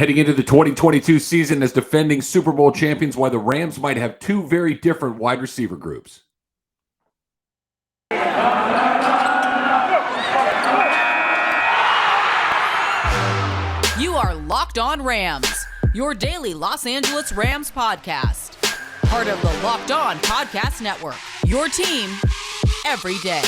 Heading into the 2022 season as defending Super Bowl champions, why the Rams might have two very different wide receiver groups. You are Locked On Rams, your daily Los Angeles Rams podcast. Part of the Locked On Podcast Network, your team every day.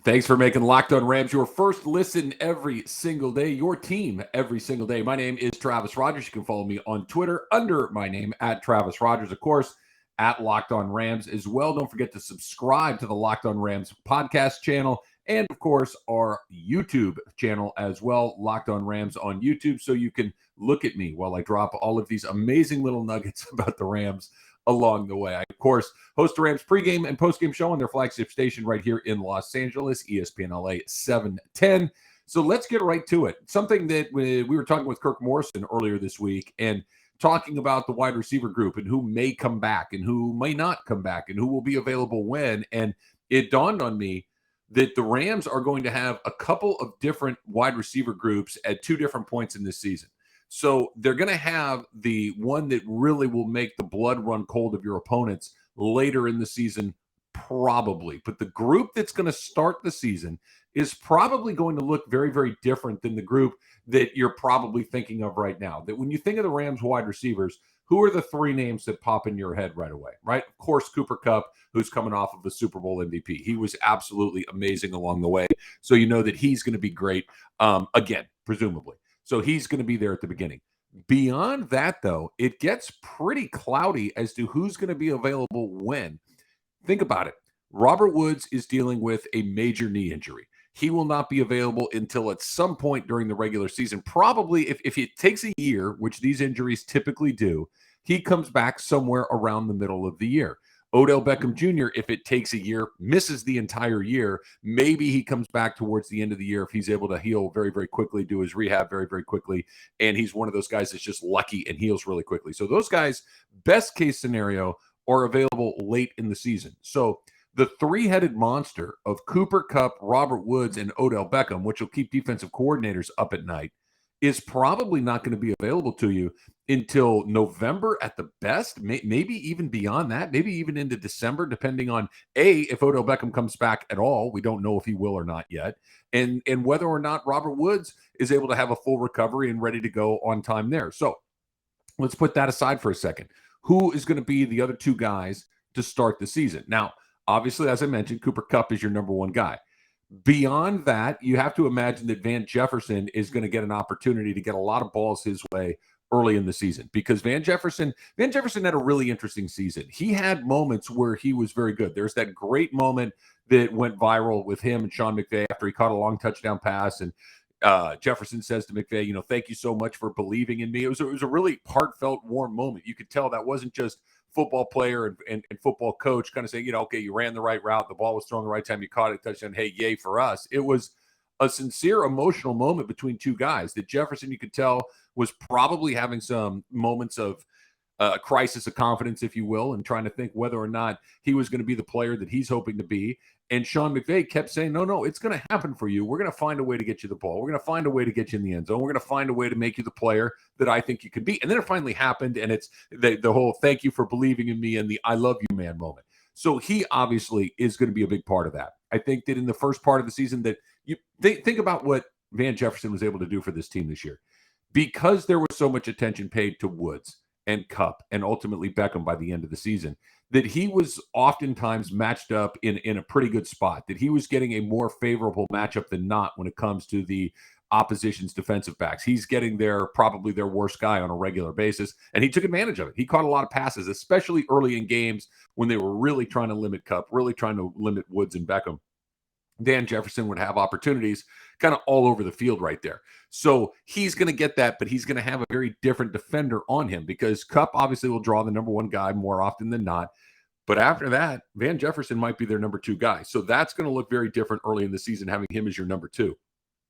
Thanks for making Locked On Rams your first listen every single day, your team every single day. My name is Travis Rogers. You can follow me on Twitter under my name at Travis Rogers, of course, at Locked On Rams as well. Don't forget to subscribe to the Locked On Rams podcast channel and, of course, our YouTube channel as well, Locked On Rams on YouTube, so you can look at me while I drop all of these amazing little nuggets about the Rams along the way. I, of course, host the Rams pregame and postgame show on their flagship station right here in Los Angeles, ESPN LA 710. So let's get right to it. Something that we were talking with Kirk Morrison earlier this week and talking about the wide receiver group and who may come back and who may not come back and who will be available when. And it dawned on me that the Rams are going to have a couple of different wide receiver groups at two different points in this season. So they're going to have the one that really will make the blood run cold of your opponents later in the season, probably. But the group that's going to start the season is probably going to look very, very different than the group that you're probably thinking of right now. That when you think of the Rams wide receivers, who are the three names that pop in your head right away, right? Of course, Cooper Kupp, who's coming off of the Super Bowl MVP. He was absolutely amazing along the way. So you know that he's going to be great again, presumably. So he's going to be there at the beginning. Beyond that, though, it gets pretty cloudy as to who's going to be available when. Think about it. Robert Woods is dealing with a major knee injury. He will not be available until at some point during the regular season. Probably if it takes a year, which these injuries typically do, he comes back somewhere around the middle of the year. Odell Beckham Jr., if it takes a year, misses the entire year, maybe he comes back towards the end of the year if he's able to heal very, very quickly, do his rehab very, very quickly, and he's one of those guys that's just lucky and heals really quickly. So those guys, best case scenario, are available late in the season. So the three-headed monster of Cooper Kupp, Robert Woods, and Odell Beckham, which will keep defensive coordinators up at night, is probably not going to be available to you until November at the best, maybe even beyond that, maybe even into December, depending on, if Odell Beckham comes back at all. We don't know if he will or not yet, and whether or not Robert Woods is able to have a full recovery and ready to go on time there. So let's put that aside for a second. Who is going to be the other two guys to start the season? Now, obviously, as I mentioned, Cooper Kupp is your number one guy. Beyond that, you have to imagine that Van Jefferson is going to get an opportunity to get a lot of balls his way early in the season because Van Jefferson had a really interesting season. He had moments where he was very good. There's that great moment that went viral with him and Sean McVay after he caught a long touchdown pass, and Jefferson says to McVay, thank you so much for believing in me. It was a really heartfelt, warm moment. You could tell that wasn't just football player and football coach kind of saying, okay, you ran the right route, the ball was thrown the right time, you caught it, touchdown, hey, yay for us. It was a sincere emotional moment between two guys that Jefferson, you could tell, was probably having some moments of crisis of confidence, if you will, and trying to think whether or not he was going to be the player that he's hoping to be. And Sean McVay kept saying, no, it's going to happen for you. We're going to find a way to get you the ball. We're going to find a way to get you in the end zone. We're going to find a way to make you the player that I think you could be. And then it finally happened, and it's the whole thank you for believing in me and the I love you, man moment. So he obviously is going to be a big part of that. I think that in the first part of the season that you think about what Van Jefferson was able to do for this team this year. Because there was so much attention paid to Woods and Kupp and ultimately Beckham by the end of the season, that he was oftentimes matched up in a pretty good spot, that he was getting a more favorable matchup than not when it comes to the opposition's defensive backs. He's getting probably their worst guy on a regular basis, and he took advantage of it. He caught a lot of passes, especially early in games when they were really trying to limit Kupp, really trying to limit Woods and Beckham. Van Jefferson would have opportunities kind of all over the field right there. So he's going to get that, but he's going to have a very different defender on him because Kupp obviously will draw the number one guy more often than not. But after that, Van Jefferson might be their number two guy. So that's going to look very different early in the season, having him as your number two.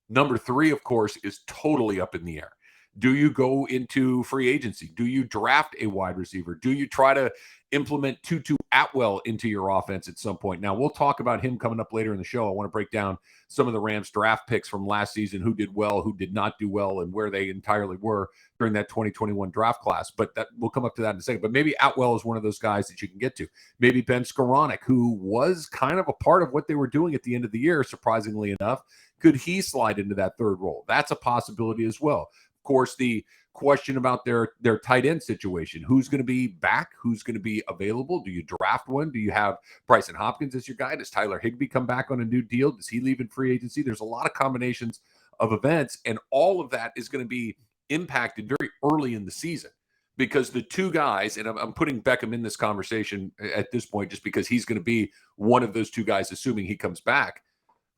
Number three, of course, is totally up in the air. Do you go into free agency? Do you draft a wide receiver? Do you try to implement Tutu Atwell into your offense at some point? Now, we'll talk about him coming up later in the show. I want to break down some of the Rams draft picks from last season, who did well, who did not do well, and where they entirely were during that 2021 draft class. But that we'll come up to that in a second. But maybe Atwell is one of those guys that you can get to. Maybe Ben Skowronek, who was kind of a part of what they were doing at the end of the year, surprisingly enough. Could he slide into that third role? That's a possibility as well. Of course, the question about their tight end situation. Who's going to be back? Who's going to be available? Do you draft one? Do you have Bryson Hopkins as your guy? Does Tyler Higbee come back on a new deal? Does he leave in free agency? There's a lot of combinations of events, and all of that is going to be impacted very early in the season because the two guys, and I'm putting Beckham in this conversation at this point just because he's going to be one of those two guys, assuming he comes back.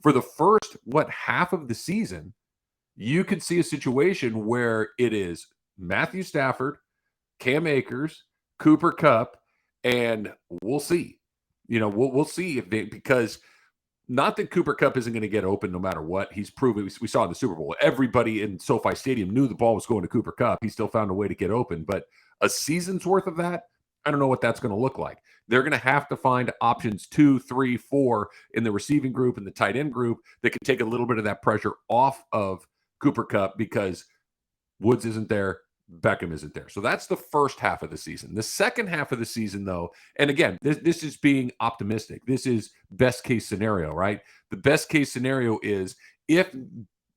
For the first, half of the season, you could see a situation where it is Matthew Stafford, Cam Akers, Cooper Kupp, and we'll see. We'll see if they, because not that Cooper Kupp isn't going to get open no matter what. He's proven, we saw in the Super Bowl, everybody in SoFi Stadium knew the ball was going to Cooper Kupp. He still found a way to get open, but a season's worth of that, I don't know what that's going to look like. They're going to have to find options 2, 3, 4 in the receiving group and the tight end group that can take a little bit of that pressure off of Cooper Kupp because Woods isn't there, Beckham isn't there. So that's the first half of the season. The second half of the season, though, and again, this is being optimistic. This is best case scenario, right? The best case scenario is if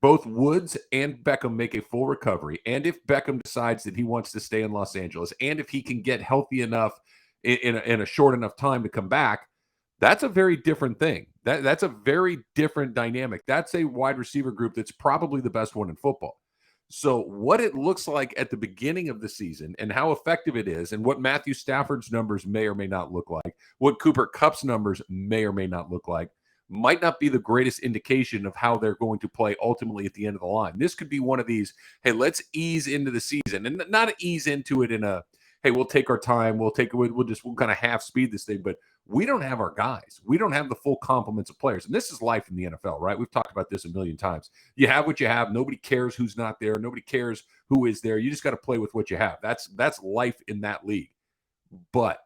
both Woods and Beckham make a full recovery, and if Beckham decides that he wants to stay in Los Angeles, and if he can get healthy enough in a short enough time to come back, that's a very different thing. That's a very different dynamic. That's a wide receiver group that's probably the best one in football. So what it looks like at the beginning of the season and how effective it is and what Matthew Stafford's numbers may or may not look like, what Cooper Kupp's numbers may or may not look like, might not be the greatest indication of how they're going to play ultimately at the end of the line. This could be one of these, hey, let's ease into the season and not ease into it in a, hey, we'll take our time. We'll kind of half speed this thing, but we don't have our guys. We don't have the full complements of players. And this is life in the NFL, right? We've talked about this a million times. You have what you have. Nobody cares who's not there. Nobody cares who is there. You just got to play with what you have. That's life in that league. But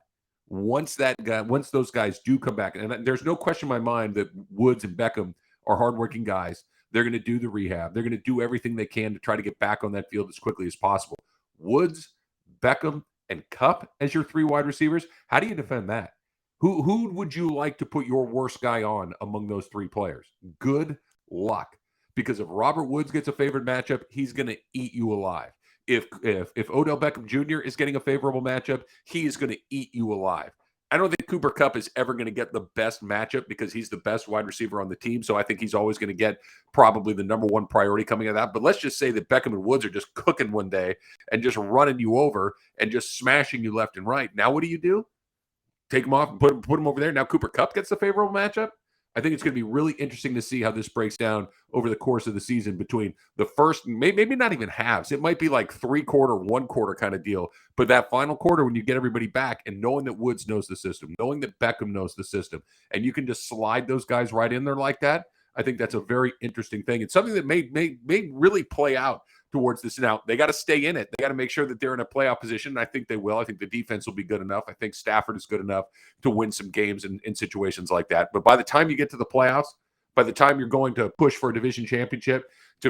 once those guys do come back, and there's no question in my mind that Woods and Beckham are hardworking guys. They're going to do the rehab. They're going to do everything they can to try to get back on that field as quickly as possible. Woods, Beckham, and Kupp as your three wide receivers. How do you defend that? Who would you like to put your worst guy on among those three players? Good luck. Because if Robert Woods gets a favored matchup, he's going to eat you alive. If Odell Beckham Jr. is getting a favorable matchup, he is going to eat you alive. I don't think Cooper Kupp is ever going to get the best matchup because he's the best wide receiver on the team. So I think he's always going to get probably the number one priority coming out of that. But let's just say that Beckham and Woods are just cooking one day and just running you over and just smashing you left and right. Now what do? Take him off and put him over there. Now Cooper Kupp gets the favorable matchup. I think it's going to be really interesting to see how this breaks down over the course of the season between the first, maybe not even halves. It might be like 3/4, 1/4 kind of deal. But that final quarter, when you get everybody back and knowing that Woods knows the system, knowing that Beckham knows the system, and you can just slide those guys right in there like that, I think that's a very interesting thing. It's something that may really play out towards this. Now, they got to stay in it. They got to make sure that they're in a playoff position. And I think they will. I think the defense will be good enough. I think Stafford is good enough to win some games in situations like that. But by the time you get to the playoffs, by the time you're going to push for a division championship,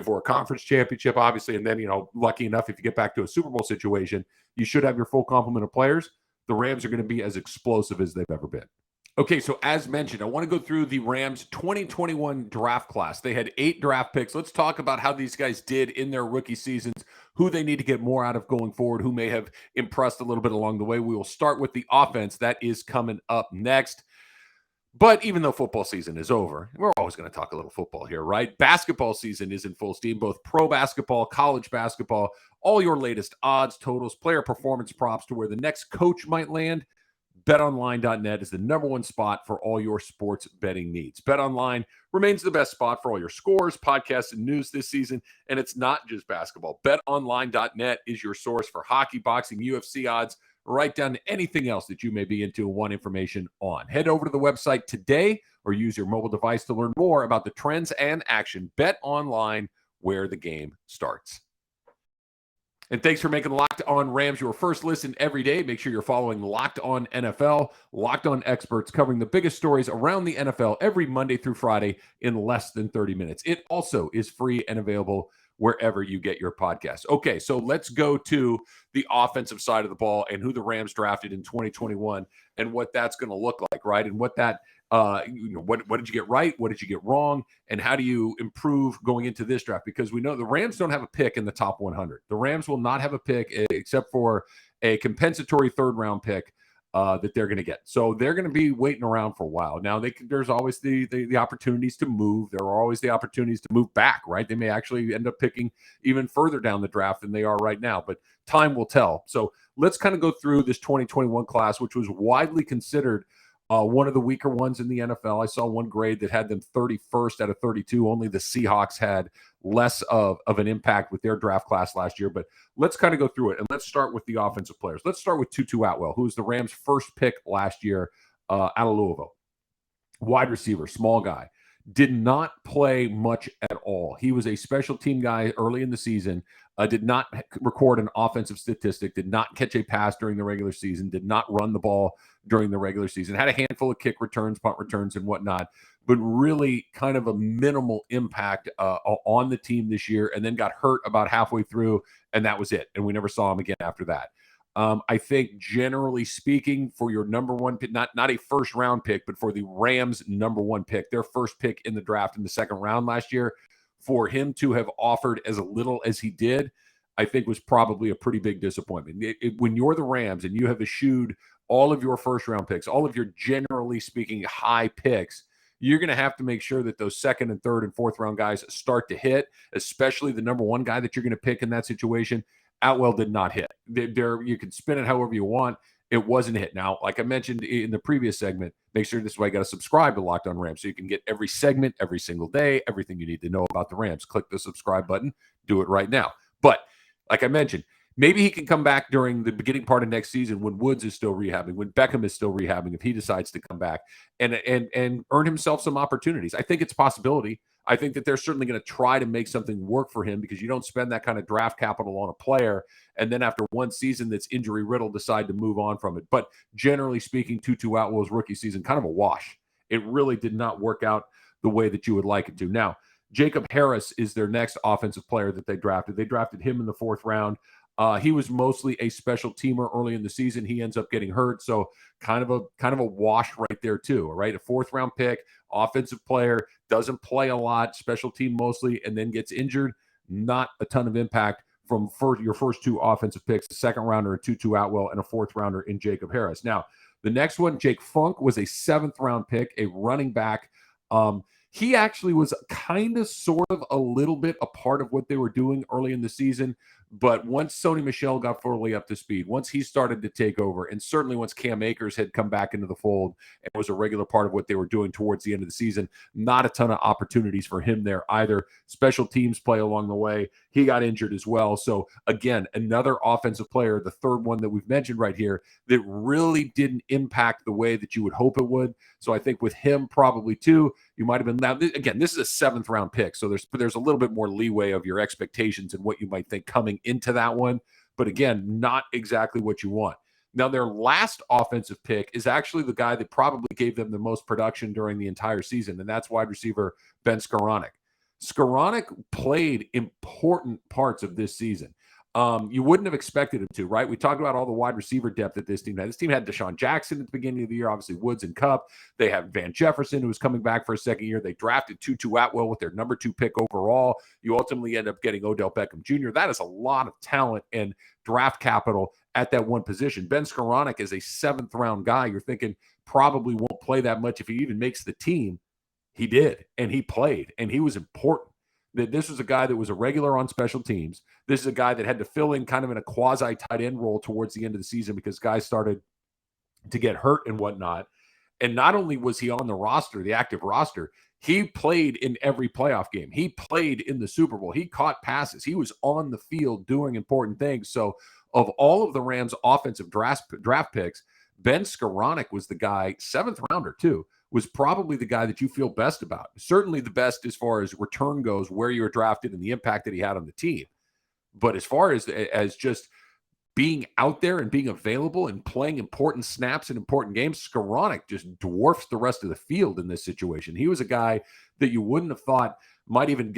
for a conference championship, obviously, and then, lucky enough, if you get back to a Super Bowl situation, you should have your full complement of players. The Rams are going to be as explosive as they've ever been. Okay, so as mentioned, I want to go through the Rams 2021 draft class. They had 8 draft picks. Let's talk about how these guys did in their rookie seasons, who they need to get more out of going forward, who may have impressed a little bit along the way. We will start with the offense. That is coming up next. But even though football season is over, we're always going to talk a little football here, right? Basketball season is in full steam, both pro basketball, college basketball, all your latest odds, totals, player performance props to where the next coach might land. BetOnline.net is the number one spot for all your sports betting needs. BetOnline remains the best spot for all your scores, podcasts, and news this season. And it's not just basketball. BetOnline.net is your source for hockey, boxing, UFC odds, right down to anything else that you may be into and want information on. Head over to the website today or use your mobile device to learn more about the trends and action. BetOnline, where the game starts. And thanks for making Locked On Rams your first listen every day. Make sure you're following Locked On NFL, Locked On Experts, covering the biggest stories around the NFL every Monday through Friday in less than 30 minutes. It also is free and available wherever you get your podcasts. Okay, so let's go to the offensive side of the ball and who the Rams drafted in 2021 and what that's going to look like, right? And what that what did you get right? What did you get wrong? And how do you improve going into this draft? Because we know the Rams don't have a pick in the top 100. The Rams will not have a pick except for a compensatory third-round pick that they're going to get. So they're going to be waiting around for a while. Now, there's always the opportunities to move. There are always the opportunities to move back, right? They may actually end up picking even further down the draft than they are right now, but time will tell. So let's kind of go through this 2021 class, which was widely considered one of the weaker ones in the NFL. I saw one grade that had them 31st out of 32. Only the Seahawks had less of an impact with their draft class last year. But let's kind of go through it. And let's start with the offensive players. Let's start with Tutu Atwell, who was the Rams' first pick last year out of Louisville. Wide receiver, small guy. Did not play much at all. He was a special team guy early in the season. Did not record an offensive statistic, did not catch a pass during the regular season, did not run the ball during the regular season, had a handful of kick returns, punt returns, and whatnot, but really kind of a minimal impact on the team this year, and then got hurt about halfway through, and that was it. And we never saw him again after that. I think generally speaking, for your number one pick, not a first round pick, but for the Rams' number one pick, their first pick in the draft in the second round last year, for him to have offered as little as he did, I think was probably a pretty big disappointment. When you're the Rams and you have eschewed all of your first round picks, all of your generally speaking high picks, you're going to have to make sure that those second and third and fourth round guys start to hit, especially the number one guy that you're going to pick in that situation. Atwell did not hit. You can spin it however you want. It wasn't a hit. Now, like I mentioned in the previous segment, make sure this is why you got to subscribe to Locked On Rams so you can get every segment every single day, everything you need to know about the Rams. Click the subscribe button. Do it right now. But like I mentioned, maybe he can come back during the beginning part of next season when Woods is still rehabbing, when Beckham is still rehabbing, if he decides to come back and earn himself some opportunities. I think it's a possibility. I think that they're certainly going to try to make something work for him because you don't spend that kind of draft capital on a player and then after one season that's injury riddled decide to move on from it. But generally speaking, Tutu Atwell's rookie season, kind of a wash. It really did not work out the way that you would like it to. Now, Jacob Harris is their next offensive player that they drafted. They drafted him in the fourth round. He was mostly a special teamer early in the season. He ends up getting hurt, so kind of a wash right there too. All right, a fourth round pick, offensive player, doesn't play a lot, special team mostly, and then gets injured. Not a ton of impact from your first two offensive picks: a second rounder in Tutu Atwell and a fourth rounder in Jacob Harris. Now, the next one, Jake Funk, was a seventh round pick, a running back. He actually was kind of sort of a little bit a part of what they were doing early in the season. But once Sony Michel got fully up to speed, once he started to take over, and certainly once Cam Akers had come back into the fold and was a regular part of what they were doing towards the end of the season, not a ton of opportunities for him there either. Special teams play along the way. He got injured as well. So again, another offensive player, the third one that we've mentioned right here, that really didn't impact the way that you would hope it would. So I think with him probably too, you might have been, now again, this is a seventh round pick. So there's a little bit more leeway of your expectations and what you might think coming into that one. But again, not exactly what you want. Now, their last offensive pick is actually the guy that probably gave them the most production during the entire season, and that's wide receiver Ben Skowronek. Skowronek played important parts of this season. You wouldn't have expected him to, right? We talked about all the wide receiver depth that this team had. This team had Deshaun Jackson at the beginning of the year, obviously Woods and Kupp. They have Van Jefferson, who was coming back for a second year. They drafted Tutu Atwell with their number 2 pick overall. You ultimately end up getting Odell Beckham Jr. That is a lot of talent and draft capital at that one position. Ben Skowronek is a 7th round guy. You're thinking probably won't play that much if he even makes the team. He did, and he played, and he was important. That this was a guy that was a regular on special teams. This is a guy that had to fill in kind of in a quasi tight end role towards the end of the season because guys started to get hurt and whatnot. And not only was he on the roster, the active roster, he played in every playoff game. He played in the Super Bowl. He caught passes. He was on the field doing important things. So of all of the Rams' offensive draft picks, Ben Skowronek was the guy, 7th rounder too, was probably the guy that you feel best about. Certainly the best as far as return goes, where you were drafted and the impact that he had on the team. But as far as just being out there and being available and playing important snaps in important games, Skowronek just dwarfs the rest of the field in this situation. He was a guy that you wouldn't have thought might even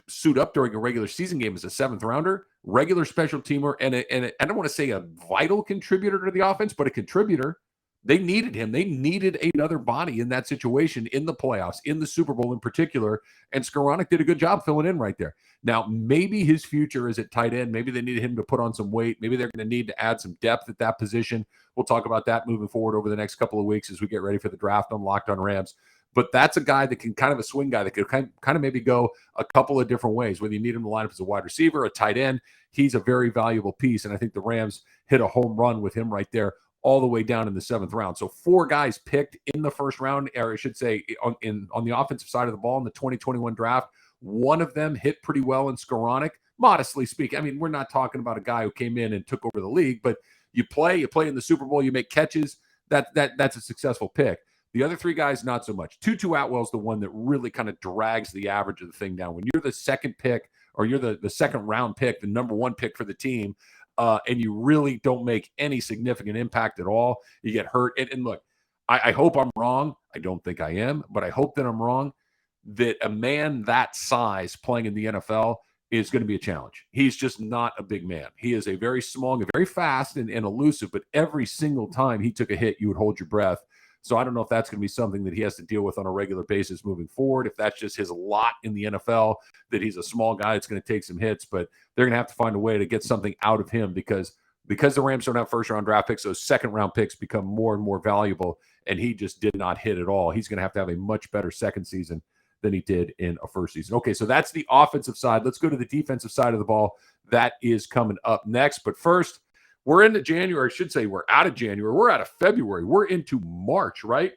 suit up during a regular season game as a seventh rounder, regular special teamer, and I don't want to say a vital contributor to the offense, but a contributor. They needed him. They needed another body in that situation in the playoffs, in the Super Bowl in particular. And Skowronek did a good job filling in right there. Now, maybe his future is at tight end. Maybe they needed him to put on some weight. Maybe they're going to need to add some depth at that position. We'll talk about that moving forward over the next couple of weeks as we get ready for the draft on Locked on Rams. But that's a guy that can kind of a swing guy that could kind of maybe go a couple of different ways. Whether you need him to line up as a wide receiver, a tight end, he's a very valuable piece. And I think the Rams hit a home run with him right there, all the way down in the seventh round. So 4 guys picked in the first round, or I should say on the offensive side of the ball in the 2021 draft. One of them hit pretty well in Skowronek, modestly speaking. I mean, we're not talking about a guy who came in and took over the league, but you play in the Super Bowl, you make catches. That's a successful pick. The other 3 guys, not so much. Tutu Atwell's the one that really kind of drags the average of the thing down. When you're the second pick, or you're the second round pick, the number 1 pick for the team, and you really don't make any significant impact at all, you get hurt. And look, I hope I'm wrong. I don't think I am, but I hope that I'm wrong, that a man that size playing in the NFL is going to be a challenge. He's just not a big man. He is a very small, very fast and elusive, but every single time he took a hit, you would hold your breath. So I don't know if that's going to be something that he has to deal with on a regular basis moving forward, if that's just his lot in the NFL, that he's a small guy that's going to take some hits, but they're going to have to find a way to get something out of him because the Rams don't have first-round draft picks, those second-round picks become more and more valuable, and he just did not hit at all. He's going to have a much better second season than he did in a first season. Okay, so that's the offensive side. Let's go to the defensive side of the ball. That is coming up next. But first, we're into January. I should say we're out of January. We're out of February. We're into March, right?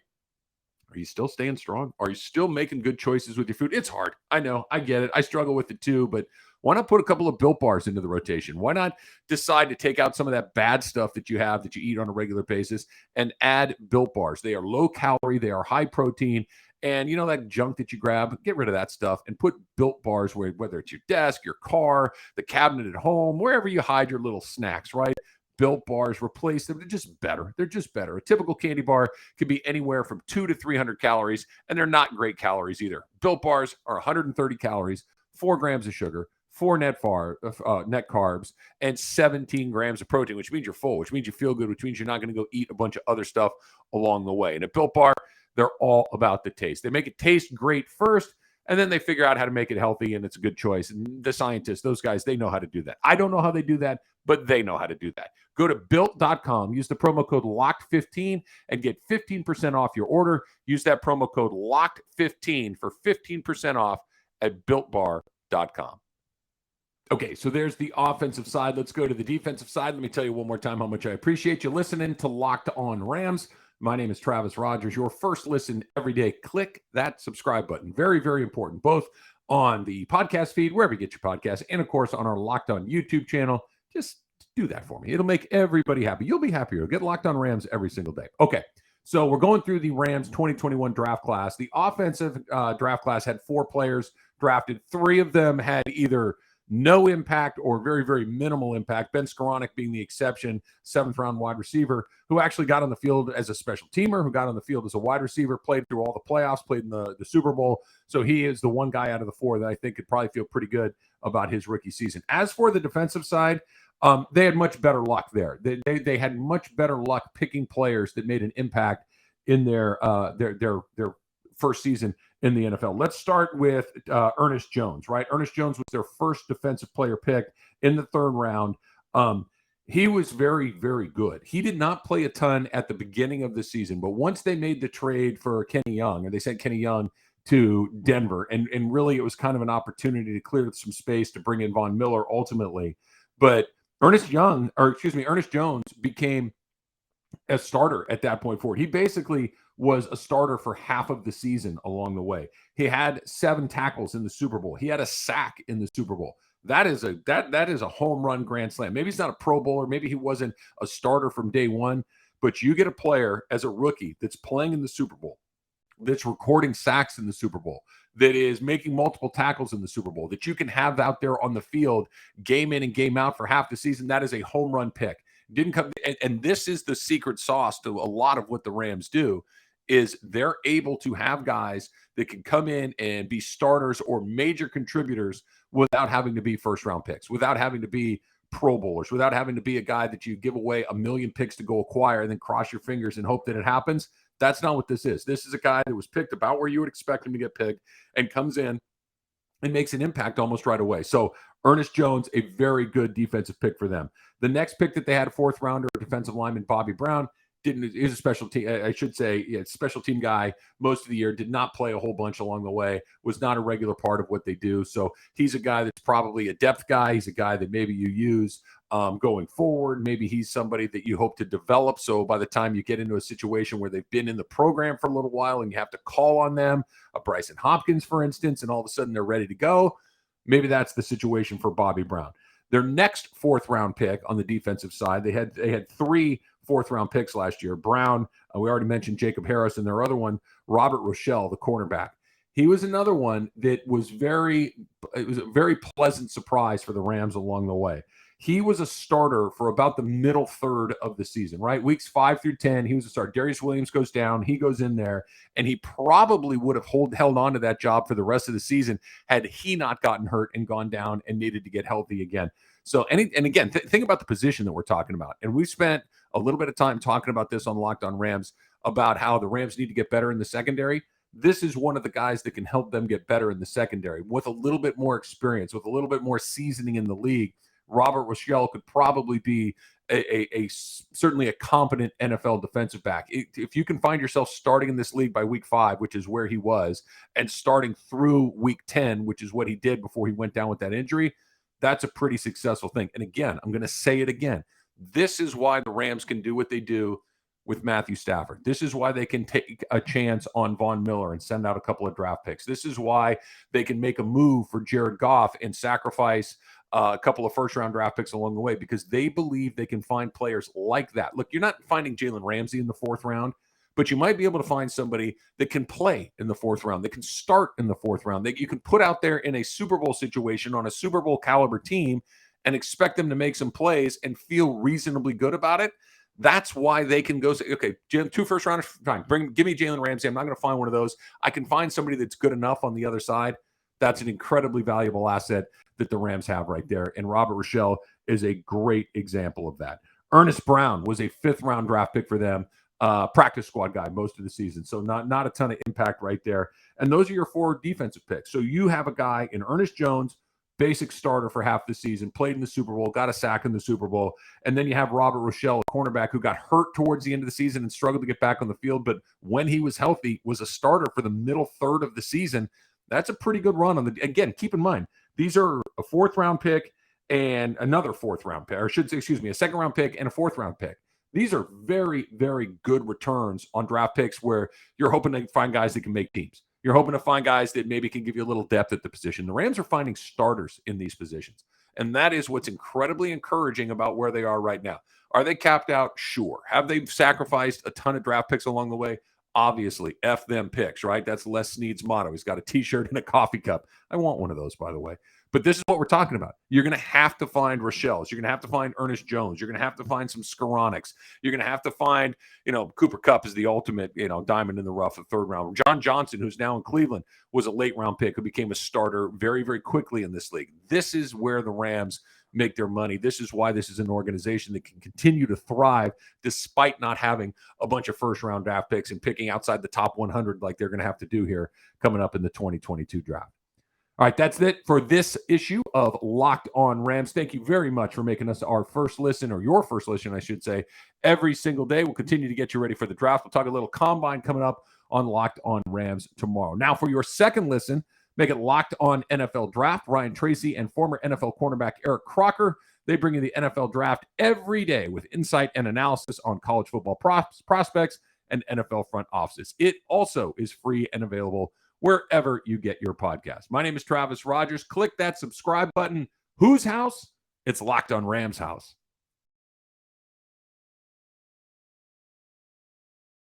Are you still staying strong? Are you still making good choices with your food? It's hard. I know. I get it. I struggle with it too, but why not put a couple of Built Bars into the rotation? Why not decide to take out some of that bad stuff that you have that you eat on a regular basis and add Built Bars? They are low calorie. They are high protein. And you know that junk that you grab, get rid of that stuff and put Built Bars whether it's your desk, your car, the cabinet at home, wherever you hide your little snacks, right? Built Bars, replace them. They're just better. They're just better. A typical candy bar can be anywhere from 200 to 300 calories, and they're not great calories either. Built Bars are 130 calories, 4 grams of sugar, 4 net carbs, and 17 grams of protein, which means you're full, which means you feel good, which means you're not going to go eat a bunch of other stuff along the way. And a Built Bar, they're all about the taste. They make it taste great first, and then they figure out how to make it healthy, and it's a good choice. And the scientists, those guys, they know how to do that. I don't know how they do that, but they know how to do that. Go to Built.com, use the promo code LOCKED15, and get 15% off your order. Use that promo code LOCKED15 for 15% off at BuiltBar.com. Okay, so there's the offensive side. Let's go to the defensive side. Let me tell you one more time how much I appreciate you listening to Locked on Rams. My name is Travis Rogers, your first listen every day. Click that subscribe button. Very, very important, both on the podcast feed, wherever you get your podcasts, and of course on our Locked on YouTube channel. Just do that for me. It'll make everybody happy. You'll be happier. Get Locked on Rams every single day. Okay, so we're going through the Rams 2021 draft class. The offensive draft class had 4 players drafted. 3 of them had either no impact or very, very minimal impact. Ben Skowronek being the exception, 7th-round wide receiver, who actually got on the field as a special teamer, who got on the field as a wide receiver, played through all the playoffs, played in the Super Bowl. So he is the one guy out of the 4 that I think could probably feel pretty good about his rookie season. As for the defensive side, they had much better luck there. They had much better luck picking players that made an impact in their first season in the NFL. Let's start with Ernest Jones, right? Ernest Jones was their first defensive player picked in the 3rd round. He was very, very good. He did not play a ton at the beginning of the season, but once they made the trade for Kenny Young, and they sent Kenny Young to Denver, and really it was kind of an opportunity to clear some space to bring in Von Miller ultimately. But Ernest Jones became a starter at that point forward. He basically was a starter for half of the season along the way. He had 7 tackles in the Super Bowl. He had a sack in the Super Bowl. That is a home run grand slam. Maybe he's not a Pro Bowler. Maybe he wasn't a starter from day one, but you get a player as a rookie that's playing in the Super Bowl, that's recording sacks in the Super Bowl, that is making multiple tackles in the Super Bowl, that you can have out there on the field game in and game out for half the season, that is a home run pick. Didn't come, and this is the secret sauce to a lot of what the Rams do, is they're able to have guys that can come in and be starters or major contributors without having to be first round picks, without having to be Pro Bowlers, without having to be a guy that you give away a million picks to go acquire and then cross your fingers and hope that it happens. That's not what this is. This is a guy that was picked about where you would expect him to get picked and comes in and makes an impact almost right away. So Ernest Jones, a very good defensive pick for them. The next pick that they had, a fourth rounder, defensive lineman Bobby Brown, is a special team. I should say, special team guy most of the year. Did not play a whole bunch along the way. Was not a regular part of what they do. So he's a guy that's probably a depth guy. He's a guy that maybe you use going forward. Maybe he's somebody that you hope to develop. So by the time you get into a situation where they've been in the program for a little while and you have to call on them, a Bryson Hopkins, for instance, and all of a sudden they're ready to go. Maybe that's the situation for Bobby Brown. Their next fourth round pick on the defensive side, they had 3 fourth-round picks last year. Brown, we already mentioned Jacob Harris, and their other one, Robert Rochelle, the cornerback. He was another one that was it was a very pleasant surprise for the Rams along the way. He was a starter for about the middle third of the season, right? Weeks 5 through 10, he was a starter. Darius Williams goes down, he goes in there, and he probably would have held on to that job for the rest of the season had he not gotten hurt and gone down and needed to get healthy again. So, and again, think about the position that we're talking about. And we spent a little bit of time talking about this on Locked On Rams, about how the Rams need to get better in the secondary. This is one of the guys that can help them get better in the secondary with a little bit more experience, with a little bit more seasoning in the league. Robert Rochelle could probably be certainly a competent NFL defensive back. If you can find yourself starting in this league by week 5, which is where he was, and starting through week 10, which is what he did before he went down with that injury, that's a pretty successful thing. And again, I'm going to say it again. This is why the Rams can do what they do with Matthew Stafford. This is why they can take a chance on Von Miller and send out a couple of draft picks. This is why they can make a move for Jared Goff and sacrifice a couple of first-round draft picks along the way, because they believe they can find players like that. Look, you're not finding Jalen Ramsey in the 4th round, but you might be able to find somebody that can play in the 4th round, that can start in the 4th round, that you can put out there in a Super Bowl situation on a Super Bowl caliber team and expect them to make some plays and feel reasonably good about it. That's why they can go say, okay, 2 first rounders, fine. Give me Jalen Ramsey. I'm not going to find one of those. I can find somebody that's good enough on the other side. That's an incredibly valuable asset that the Rams have right there. And Robert Rochelle is a great example of that. Ernest Brown was a 5th round draft pick for them. Practice squad guy most of the season. So not a ton of impact right there. And those are your 4 defensive picks. So you have a guy in Ernest Jones, basic starter for half the season, played in the Super Bowl, got a sack in the Super Bowl. And then you have Robert Rochelle, a cornerback who got hurt towards the end of the season and struggled to get back on the field. But when he was healthy, was a starter for the middle third of the season. That's a pretty good run on the, again, keep in mind, these are a 4th round pick and another 4th round pick, or should say, excuse me, a 2nd round pick and a 4th round pick. These are very, very good returns on draft picks where you're hoping to find guys that can make teams. You're hoping to find guys that maybe can give you a little depth at the position. The Rams are finding starters in these positions. And that is what's incredibly encouraging about where they are right now. Are they capped out? Sure. Have they sacrificed a ton of draft picks along the way? Obviously. F them picks, right? That's Les Snead's motto. He's got a T-shirt and a coffee cup. I want one of those, by the way. But this is what we're talking about. You're going to have to find Rochelle's. You're going to have to find Ernest Jones. You're going to have to find some Skowroneks. You're going to have to find, Cooper Kupp is the ultimate, diamond in the rough of 3rd round. John Johnson, who's now in Cleveland, was a late round pick who became a starter very, very quickly in this league. This is where the Rams make their money. This is why this is an organization that can continue to thrive despite not having a bunch of first-round draft picks and picking outside the top 100 like they're going to have to do here coming up in the 2022 draft. All right, that's it for this issue of Locked On Rams. Thank you very much for making us our first listen, or your first listen, I should say, every single day. We'll continue to get you ready for the draft. We'll talk a little combine coming up on Locked On Rams tomorrow. Now, for your second listen, make it Locked On NFL Draft. Ryan Tracy and former NFL cornerback Eric Crocker, they bring you the NFL Draft every day with insight and analysis on college football prospects and NFL front offices. It also is free and available wherever you get your podcast. My name is Travis Rogers. Click that subscribe button. Whose house? It's Locked On Rams house.